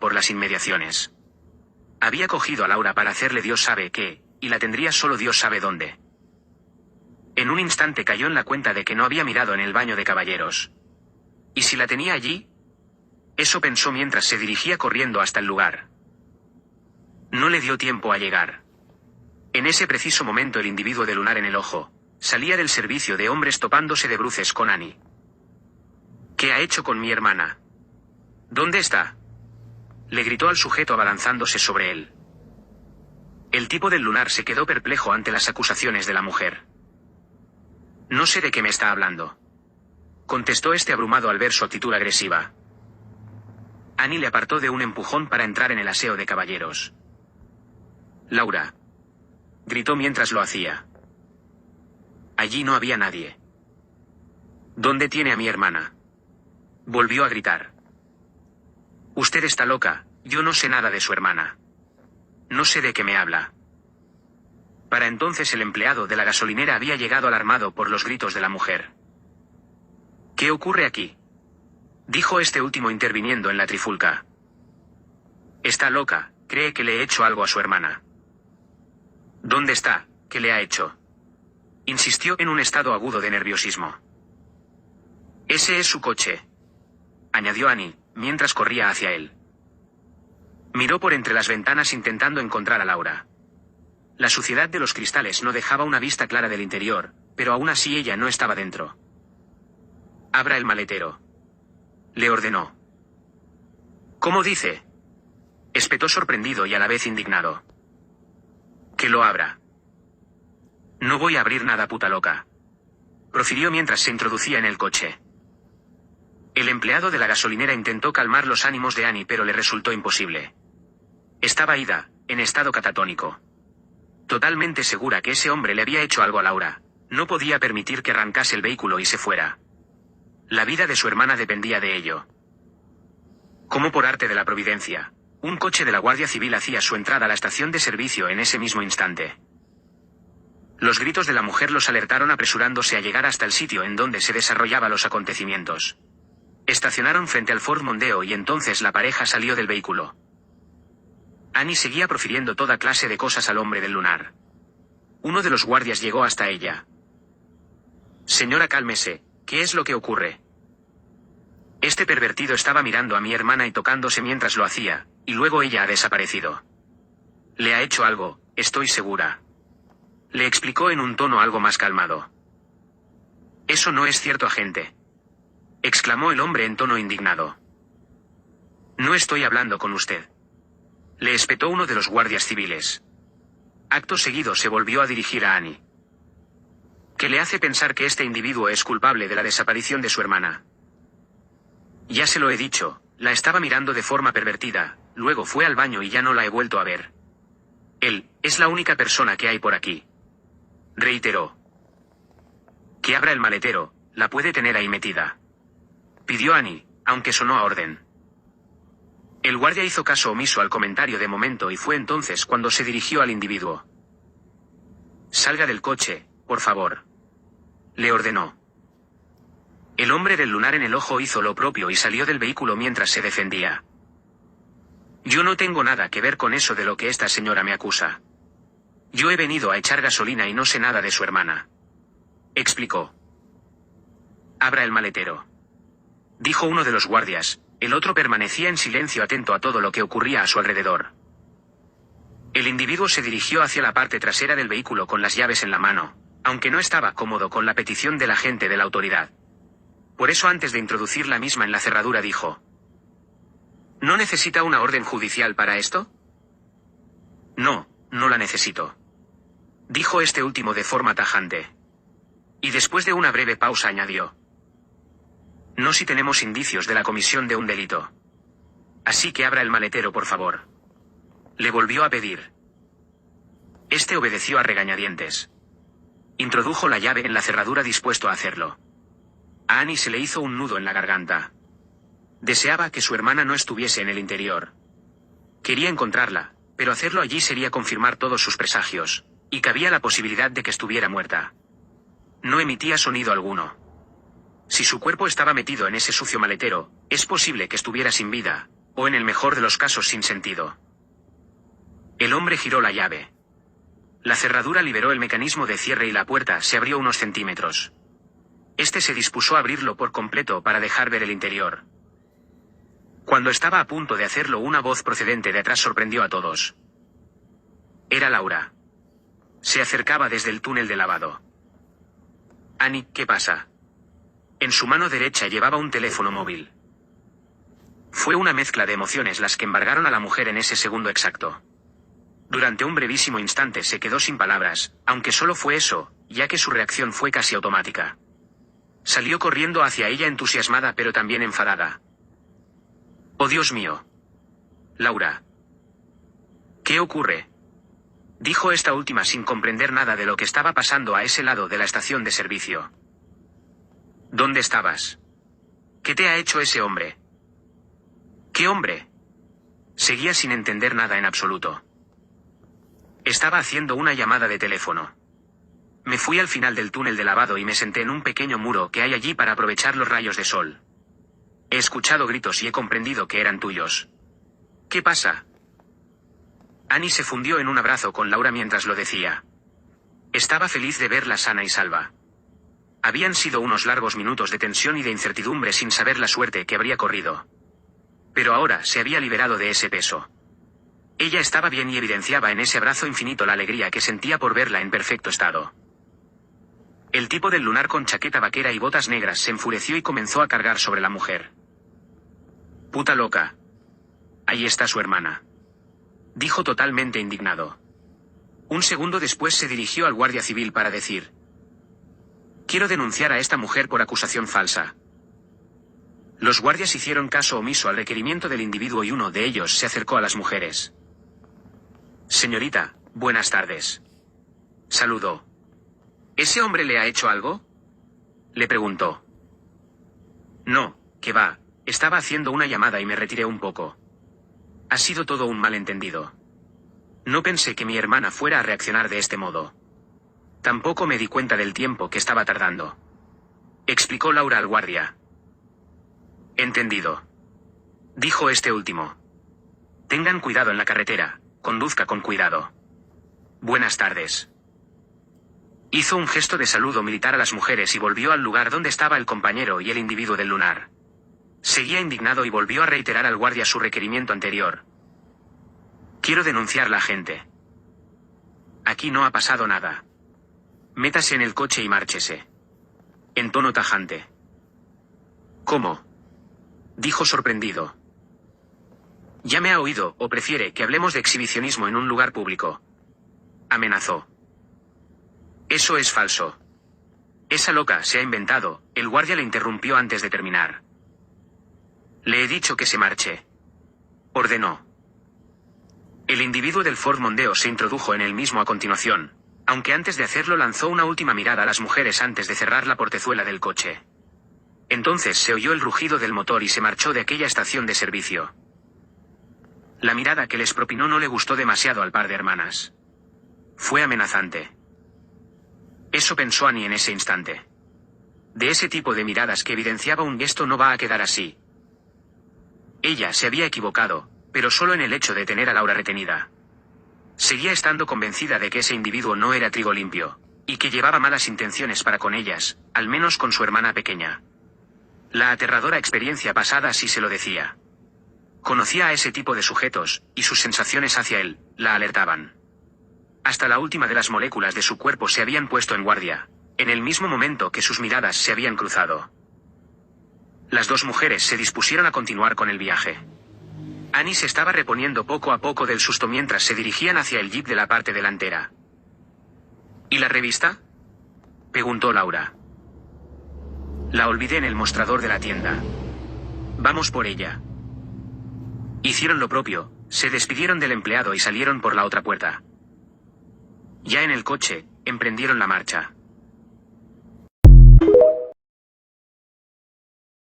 por las inmediaciones. Había cogido a Laura para hacerle Dios sabe qué, y la tendría solo Dios sabe dónde. En un instante cayó en la cuenta de que no había mirado en el baño de caballeros. ¿Y si la tenía allí? Eso pensó mientras se dirigía corriendo hasta el lugar. No le dio tiempo a llegar. En ese preciso momento el individuo de lunar en el ojo salía del servicio de hombres topándose de bruces con Annie. ¿Qué ha hecho con mi hermana? ¿Dónde está? Le gritó al sujeto abalanzándose sobre él. El tipo del lunar se quedó perplejo ante las acusaciones de la mujer. No sé de qué me está hablando, contestó este abrumado al ver su actitud agresiva. Annie le apartó de un empujón para entrar en el aseo de caballeros. Laura, gritó mientras lo hacía. Allí no había nadie. ¿Dónde tiene a mi hermana? Volvió a gritar. Usted está loca, yo no sé nada de su hermana. No sé de qué me habla. Para entonces el empleado de la gasolinera había llegado alarmado por los gritos de la mujer. ¿Qué ocurre aquí?, dijo este último interviniendo en la trifulca. Está loca, cree que le he hecho algo a su hermana. ¿Dónde está? ¿Qué le ha hecho?, insistió en un estado agudo de nerviosismo. Ese es su coche, añadió Annie, mientras corría hacia él. Miró por entre las ventanas intentando encontrar a Laura. La suciedad de los cristales no dejaba una vista clara del interior, pero aún así ella no estaba dentro. Abra el maletero, le ordenó. ¿Cómo dice?, espetó sorprendido y a la vez indignado. Que lo abra. No voy a abrir nada, puta loca, profirió mientras se introducía en el coche. El empleado de la gasolinera intentó calmar los ánimos de Annie, pero le resultó imposible. Estaba ida, en estado catatónico. Totalmente segura que ese hombre le había hecho algo a Laura. No podía permitir que arrancase el vehículo y se fuera. La vida de su hermana dependía de ello. Como por arte de la providencia, un coche de la Guardia Civil hacía su entrada a la estación de servicio en ese mismo instante. Los gritos de la mujer los alertaron apresurándose a llegar hasta el sitio en donde se desarrollaban los acontecimientos. Estacionaron frente al Ford Mondeo y entonces la pareja salió del vehículo. Annie seguía profiriendo toda clase de cosas al hombre del lunar. Uno de los guardias llegó hasta ella. Señora, cálmese, ¿qué es lo que ocurre? Este pervertido estaba mirando a mi hermana y tocándose mientras lo hacía, y luego ella ha desaparecido. Le ha hecho algo, estoy segura, le explicó en un tono algo más calmado. Eso no es cierto, agente, exclamó el hombre en tono indignado. No estoy hablando con usted, le espetó uno de los guardias civiles. Acto seguido se volvió a dirigir a Annie. ¿Qué le hace pensar que este individuo es culpable de la desaparición de su hermana? Ya se lo he dicho, la estaba mirando de forma pervertida, luego fue al baño y ya no la he vuelto a ver. Él es la única persona que hay por aquí, reiteró. Que abra el maletero, la puede tener ahí metida, pidió Annie, aunque sonó a orden. El guardia hizo caso omiso al comentario de momento y fue entonces cuando se dirigió al individuo. Salga del coche, por favor, le ordenó. El hombre del lunar en el ojo hizo lo propio y salió del vehículo mientras se defendía. Yo no tengo nada que ver con eso de lo que esta señora me acusa. Yo he venido a echar gasolina y no sé nada de su hermana, explicó. Abra el maletero, dijo uno de los guardias. El otro permanecía en silencio atento a todo lo que ocurría a su alrededor. El individuo se dirigió hacia la parte trasera del vehículo con las llaves en la mano, aunque no estaba cómodo con la petición del agente de la autoridad. Por eso antes de introducir la misma en la cerradura dijo: ¿No necesita una orden judicial para esto? No, no la necesito, dijo este último de forma tajante. Y después de una breve pausa añadió: No si tenemos indicios de la comisión de un delito. Así que abra el maletero, por favor, le volvió a pedir. Este obedeció a regañadientes. Introdujo la llave en la cerradura dispuesto a hacerlo. A Annie se le hizo un nudo en la garganta. Deseaba que su hermana no estuviese en el interior. Quería encontrarla, pero hacerlo allí sería confirmar todos sus presagios, y cabía la posibilidad de que estuviera muerta. No emitía sonido alguno. Si su cuerpo estaba metido en ese sucio maletero, es posible que estuviera sin vida, o en el mejor de los casos sin sentido. El hombre giró la llave. La cerradura liberó el mecanismo de cierre y la puerta se abrió unos centímetros. Este se dispuso a abrirlo por completo para dejar ver el interior. Cuando estaba a punto de hacerlo, una voz procedente de atrás sorprendió a todos. Era Laura. Se acercaba desde el túnel de lavado. Annie, ¿qué pasa? En su mano derecha llevaba un teléfono móvil. Fue una mezcla de emociones las que embargaron a la mujer en ese segundo exacto. Durante un brevísimo instante se quedó sin palabras, aunque solo fue eso, ya que su reacción fue casi automática. Salió corriendo hacia ella entusiasmada pero también enfadada. ¡Oh, Dios mío! Laura. ¿Qué ocurre? Dijo esta última sin comprender nada de lo que estaba pasando a ese lado de la estación de servicio. ¿Dónde estabas? ¿Qué te ha hecho ese hombre? ¿Qué hombre? Seguía sin entender nada en absoluto. Estaba haciendo una llamada de teléfono. Me fui al final del túnel de lavado y me senté en un pequeño muro que hay allí para aprovechar los rayos de sol. He escuchado gritos y he comprendido que eran tuyos. ¿Qué pasa? Annie se fundió en un abrazo con Laura mientras lo decía. Estaba feliz de verla sana y salva. Habían sido unos largos minutos de tensión y de incertidumbre sin saber la suerte que habría corrido. Pero ahora se había liberado de ese peso. Ella estaba bien y evidenciaba en ese abrazo infinito la alegría que sentía por verla en perfecto estado. El tipo del lunar con chaqueta vaquera y botas negras se enfureció y comenzó a cargar sobre la mujer. «Puta loca. Ahí está su hermana», dijo totalmente indignado. Un segundo después se dirigió al guardia civil para decir: «Quiero denunciar a esta mujer por acusación falsa». Los guardias hicieron caso omiso al requerimiento del individuo y uno de ellos se acercó a las mujeres. «Señorita, buenas tardes», saludó. «¿Ese hombre le ha hecho algo?», le preguntó. «No, que va, estaba haciendo una llamada y me retiré un poco. Ha sido todo un malentendido. No pensé que mi hermana fuera a reaccionar de este modo. Tampoco me di cuenta del tiempo que estaba tardando», explicó Laura al guardia. «Entendido», dijo este último. «Tengan cuidado en la carretera, conduzca con cuidado. Buenas tardes». Hizo un gesto de saludo militar a las mujeres y volvió al lugar donde estaba el compañero y el individuo del lunar. Seguía indignado y volvió a reiterar al guardia su requerimiento anterior. «Quiero denunciar a la gente. Aquí no ha pasado nada. Métase en el coche y márchese», en tono tajante. «¿Cómo?», dijo sorprendido. «Ya me ha oído, o prefiere que hablemos de exhibicionismo en un lugar público», amenazó. «Eso es falso. Esa loca se ha inventado», el guardia le interrumpió antes de terminar. «Le he dicho que se marche», ordenó. El individuo del Ford Mondeo se introdujo en el mismo a continuación, aunque antes de hacerlo lanzó una última mirada a las mujeres antes de cerrar la portezuela del coche. Entonces se oyó el rugido del motor y se marchó de aquella estación de servicio. La mirada que les propinó no le gustó demasiado al par de hermanas. Fue amenazante. Eso pensó Annie en ese instante. De ese tipo de miradas que evidenciaba un gesto no va a quedar así. Ella se había equivocado, pero solo en el hecho de tener a Laura retenida. Seguía estando convencida de que ese individuo no era trigo limpio, y que llevaba malas intenciones para con ellas, al menos con su hermana pequeña. La aterradora experiencia pasada sí se lo decía. Conocía a ese tipo de sujetos, y sus sensaciones hacia él la alertaban. Hasta la última de las moléculas de su cuerpo se habían puesto en guardia, en el mismo momento que sus miradas se habían cruzado. Las dos mujeres se dispusieron a continuar con el viaje. Annie se estaba reponiendo poco a poco del susto mientras se dirigían hacia el jeep de la parte delantera. ¿Y la revista?, preguntó Laura. La olvidé en el mostrador de la tienda. Vamos por ella. Hicieron lo propio, se despidieron del empleado y salieron por la otra puerta. Ya en el coche, emprendieron la marcha.